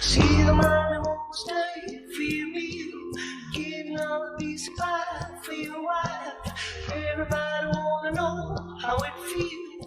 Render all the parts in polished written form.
See the money won't stay for your meal, getting all a piece of pie for your wife. Everybody wanna know how it feels.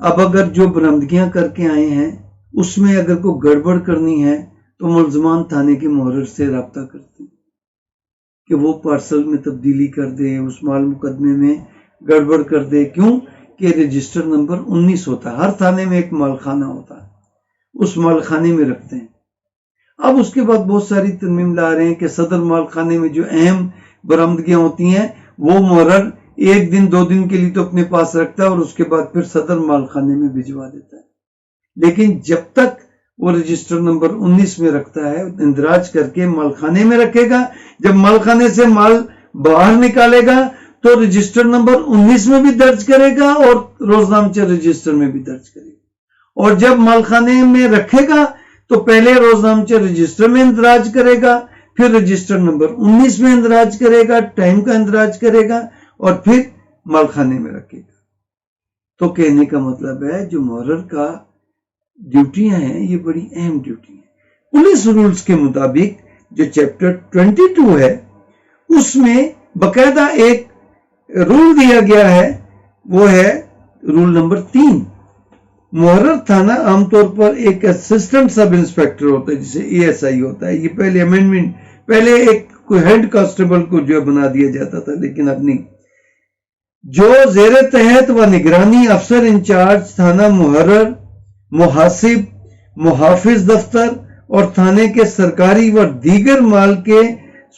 اب اگر جو برآمدگیاں کر کے آئے ہیں اس میں اگر کوئی گڑبڑ کرنی ہے تو ملزمان تھانے کے محرر سے رابطہ کرتے ہیں کہ وہ پارسل میں تبدیلی کر دے، اس مال مقدمے میں گڑبڑ کر دے. کیوں کہ رجسٹر نمبر 19 ہوتا ہے. ہر تھانے میں ایک مال خانہ ہوتا ہے، اس مال خانے میں رکھتے ہیں. اب اس کے بعد بہت ساری ترمیم لا رہے ہیں کہ صدر مال خانے میں جو اہم برآمدگیاں ہوتی ہیں وہ محرر 1 دن 2 دن کے لیے تو اپنے پاس رکھتا ہے اور اس کے بعد پھر صدر مال خانے میں بھجوا دیتا ہے. لیکن جب تک وہ رجسٹر نمبر 19 میں رکھتا ہے اندراج کر کے مال خانے میں رکھے گا. جب مال خانے سے مال باہر نکالے گا تو رجسٹر نمبر 19 میں بھی درج کرے گا اور روزنامچہ رجسٹر میں بھی درج کرے گا. اور جب مال خانے میں رکھے گا تو پہلے روزنامچہ رجسٹر میں اندراج کرے گا، پھر رجسٹر نمبر 19 میں اندراج کرے گا، ٹائم کا اندراج کرے گا اور پھر مال خانے میں رکھے گا. تو کہنے کا مطلب ہے جو محرر کا ڈیوٹیاں ہیں یہ بڑی اہم ڈیوٹی ہیں. پولیس رولز کے مطابق جو چیپٹر 22 ہے اس میں باقاعدہ ایک رول دیا گیا ہے، وہ ہے رول نمبر 3. محرر تھانہ عام طور پر ایک اسسٹنٹ سب انسپیکٹر ہوتا ہے جسے ASI ہوتا ہے. یہ پہلے امینڈمنٹ، پہلے ایک ہیڈ کانسٹیبل کو جو بنا دیا جاتا تھا لیکن اب نہیں. جو زیر تحت و نگرانی افسر انچارج تھانہ محرر، محاسب، محافظ دفتر اور تھانے کے سرکاری و دیگر مال کے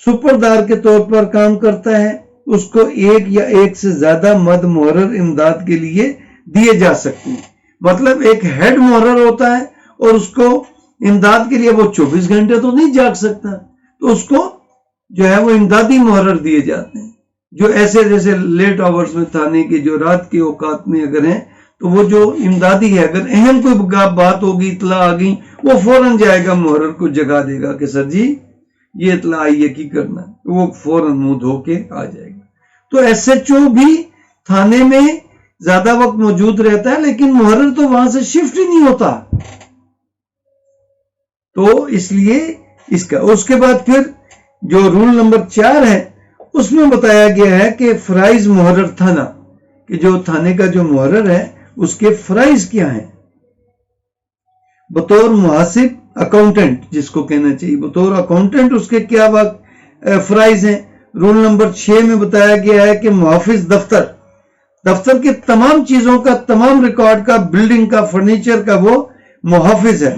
سپردار کے طور پر کام کرتا ہے اس کو ایک یا ایک سے زیادہ مد محرر امداد کے لیے دیے جا سکتے ہیں. مطلب ایک ہیڈ محرر ہوتا ہے اور اس کو امداد کے لیے وہ 24 گھنٹے تو نہیں جاگ سکتا، تو اس کو جو ہے وہ امدادی محرر دیے جاتے ہیں جو ایسے جیسے لیٹ آورز میں تھانے کے جو رات کے اوقات میں اگر ہیں تو وہ جو امدادی ہے اگر اہم کوئی بات ہوگی، اطلاع آ گئی، وہ فوراً جائے گا محرر کو جگا دے گا کہ سر جی یہ اطلاع آئی ہے کی کرنا، وہ فوراً منہ دھو کے آ جائے گا. تو SHO بھی تھانے میں زیادہ وقت موجود رہتا ہے لیکن محرر تو وہاں سے شفٹ ہی نہیں ہوتا. تو اس لیے اس کے بعد پھر جو رول نمبر 4 ہے اس میں بتایا گیا ہے کہ فرائض محرر تھانہ، کہ جو تھانے کا جو محرر ہے اس کے فرائض کیا ہیں. بطور محاسب اکاؤنٹنٹ جس کو کہنا چاہیے، بطور اکاؤنٹنٹ اس کے کیا فرائض ہیں. رول نمبر 6 میں بتایا گیا ہے کہ محافظ دفتر کے تمام چیزوں کا، تمام ریکارڈ کا، بلڈنگ کا، فرنیچر کا وہ محافظ ہے.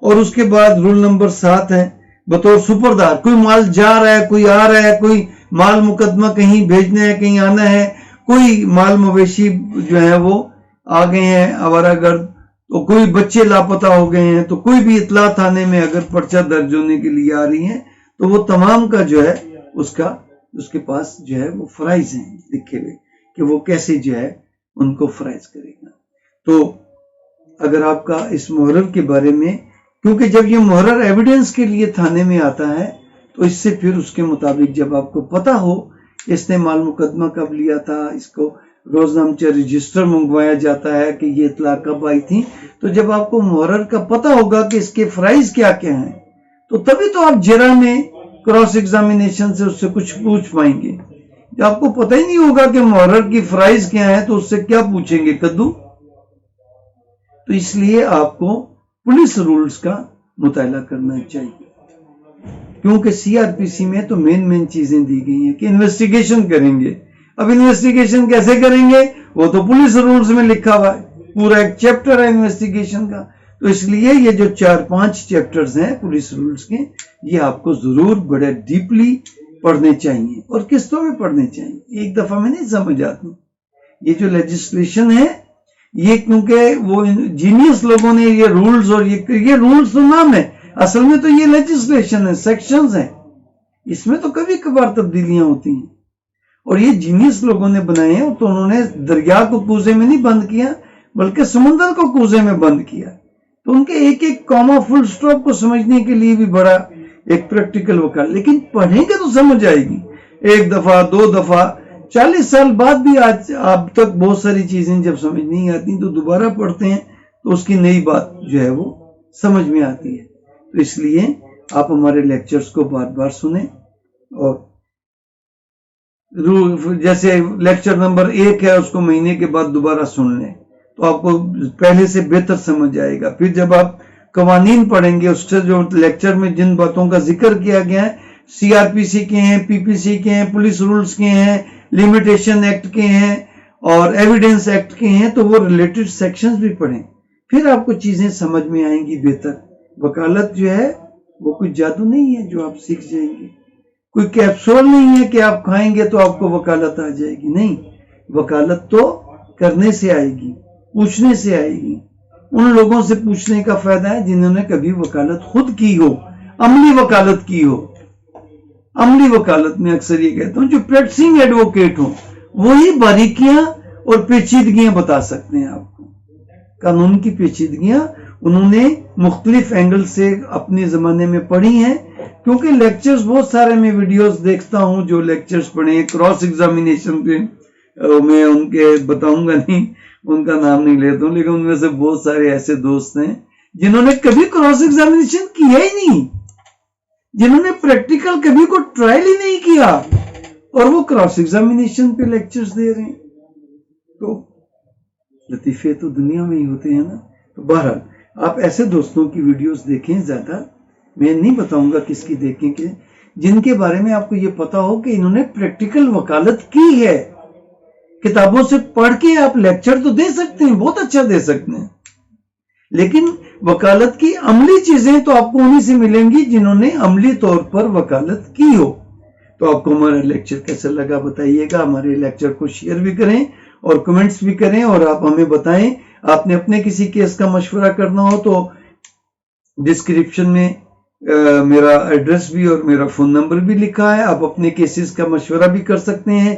اور اس کے بعد رول نمبر 7 ہے بطور سپردار، کوئی مال جا رہا ہے، کوئی آ رہا ہے، کوئی مال مقدمہ کہیں بھیجنا ہے، کہیں آنا ہے، کوئی مال مویشی جو ہے وہ آ گئے ہیں آوارہ گرد، تو کوئی بچے لاپتہ ہو گئے ہیں، تو کوئی بھی اطلاع تھانے میں اگر پرچہ درج ہونے کے لیے آ رہی ہیں تو وہ تمام کا جو ہے اس کے پاس جو ہے وہ فرائض ہیں لکھے ہوئے کہ وہ کیسے جو ہے ان کو فرائض کرے گا. تو اگر آپ کا اس محرر کے بارے میں، کیونکہ جب یہ محرر ایویڈنس کے لیے تھانے میں آتا ہے تو اس سے پھر اس کے مطابق جب آپ کو پتہ ہو اس نے مال مقدمہ کب لیا تھا، اس کو روزنامچہ رجسٹر منگوایا جاتا ہے کہ یہ اطلاع کب آئی تھی، تو جب آپ کو محرر کا پتہ ہوگا کہ اس کے فرائض کیا کیا ہیں تو تبھی تو آپ جرا میں کراس ایگزامینیشن سے اس سے کچھ پوچھ پائیں گے. جب آپ کو پتہ ہی نہیں ہوگا کہ محرر کی فرائض کیا ہیں تو اس سے کیا پوچھیں گے کدو. تو اس لیے آپ کو پولیس رولز کا مطالعہ کرنا چاہیے، کیونکہ CRPC میں تو مین چیزیں دی گئی ہیں کہ انویسٹیگیشن کریں گے. اب انویسٹیگیشن کیسے کریں گے وہ تو پولیس رولز میں لکھا ہوا ہے، پورا ایک چیپٹر ہے انویسٹیگیشن کا. تو اس لیے یہ جو 4-5 چیپٹرز ہیں پولیس رولز کے، یہ آپ کو ضرور بڑے ڈیپلی پڑھنے چاہیے. اور قسطوں میں پڑھنے چاہیے، ایک دفعہ میں نہیں سمجھ آتی. یہ جو لیجسلیشن ہے یہ کیونکہ وہ جینیس لوگوں نے یہ رولز، اور یہ رولز تو نام ہے، اصل میں تو یہ لیجسلیشن ہے، سیکشنز ہیں، اس میں تو کبھی کبھار تبدیلیاں ہوتی ہیں. اور یہ جینیس لوگوں نے بنائے ہیں، تو انہوں نے دریا کو کوزے میں نہیں بند کیا بلکہ سمندر کو کوزے میں بند کیا. تو ان کے ایک ایک کاما فل سٹاپ کو سمجھنے کے لیے بھی بڑا ایک پریکٹیکل وقت، لیکن پڑھیں گے تو سمجھ آئے گی. 1 دفعہ 2 دفعہ 40 سال بعد بھی آج اب تک بہت ساری چیزیں جب سمجھ نہیں آتی تو دوبارہ پڑھتے ہیں تو اس کی نئی بات جو ہے وہ سمجھ میں آتی ہے. تو اس لیے آپ ہمارے لیکچرز کو بار بار سنیں، اور جیسے لیکچر نمبر 1 ہے اس کو مہینے کے بعد دوبارہ سن لیں، تو آپ کو پہلے سے بہتر سمجھ آئے گا. پھر جب آپ قوانین پڑھیں گے، اس سے جو لیکچر میں جن باتوں کا ذکر کیا گیا ہے، CRPC کے ہیں، PPC کے ہیں، پولیس رولز کے ہیں، لمیٹیشن ایکٹ کے ہیں اور ایویڈنس ایکٹ کے ہیں، تو وہ ریلیٹڈ سیکشنز بھی پڑھیں. پھر آپ کو چیزیں سمجھ میں آئیں گی بہتر. وکالت جو ہے وہ کوئی جادو نہیں ہے جو آپ سیکھ جائیں گے، کوئی کیپسول نہیں ہے کہ آپ کھائیں گے تو آپ کو وکالت آ جائے گی. نہیں، وکالت تو کرنے سے آئے گی، پوچھنے سے آئے گی. ان لوگوں سے پوچھنے کا فائدہ ہے جنہوں نے کبھی وکالت خود کی ہو، عملی وکالت کی ہو. عملی وکالت میں اکثر یہ کہتا ہوں جو پریکٹسنگ ایڈوکیٹ ہوں وہی باریکیاں اور پیچیدگیاں بتا سکتے ہیں آپ کو. قانون کی پیچیدگیاں انہوں نے مختلف اینگل سے اپنے زمانے میں پڑھی ہیں، کیونکہ لیکچرز بہت سارے میں ویڈیوز دیکھتا ہوں جو لیکچرز پڑھے کراس ایگزامینیشن پہ. میں ان کے بتاؤں گا نہیں، ان کا نام نہیں لیتا ہوں، لیکن ان میں سے بہت سارے ایسے دوست ہیں جنہوں نے کبھی کراس ایگزامینیشن کیا ہی نہیں، جنہوں نے پریکٹیکل کبھی کو ٹرائل ہی نہیں کیا، اور وہ کراس ایگزامینیشن پہ لیکچرز دے رہے ہیں. تو لطیفے تو دنیا میں ہی ہوتے ہیں نا. تو بہرحال آپ ایسے دوستوں کی ویڈیوز دیکھیں زیادہ. میں نہیں بتاؤں گا کس کی دیکھیں کہ جن کے بارے میں آپ کو یہ پتا ہو کہ انہوں نے پریکٹیکل وکالت کی ہے. کتابوں سے پڑھ کے آپ لیکچر تو دے سکتے ہیں، بہت اچھا دے سکتے ہیں، لیکن وکالت کی عملی چیزیں تو آپ کو انہی سے ملیں گی جنہوں نے عملی طور پر وکالت کی ہو. تو آپ کو ہمارا لیکچر کیسا لگا بتائیے گا. ہمارے لیکچر کو شیئر بھی کریں اور کمنٹس بھی کریں، اور آپ ہمیں بتائیں. آپ نے اپنے کسی کیس کا مشورہ کرنا ہو تو ڈسکرپشن میں میرا ایڈریس بھی اور میرا فون نمبر بھی لکھا ہے. آپ اپنے کیسز کا مشورہ بھی کر سکتے ہیں.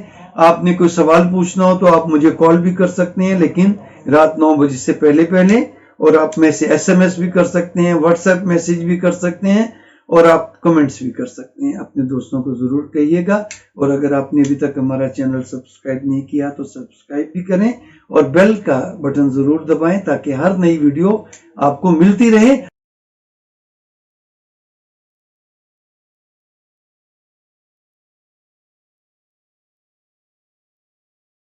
آپ نے کوئی سوال پوچھنا ہو تو آپ مجھے کال بھی کر سکتے ہیں، لیکن رات 9 بجے سے پہلے. اور آپ میں سے SMS بھی کر سکتے ہیں، واٹس ایپ میسج بھی کر سکتے ہیں، اور آپ کمنٹس بھی کر سکتے ہیں. اپنے دوستوں کو ضرور کہیے گا. اور اگر آپ نے ابھی تک ہمارا چینل سبسکرائب نہیں کیا تو سبسکرائب بھی کریں، اور بیل کا بٹن ضرور دبائیں تاکہ ہر نئی ویڈیو آپ کو ملتی رہے.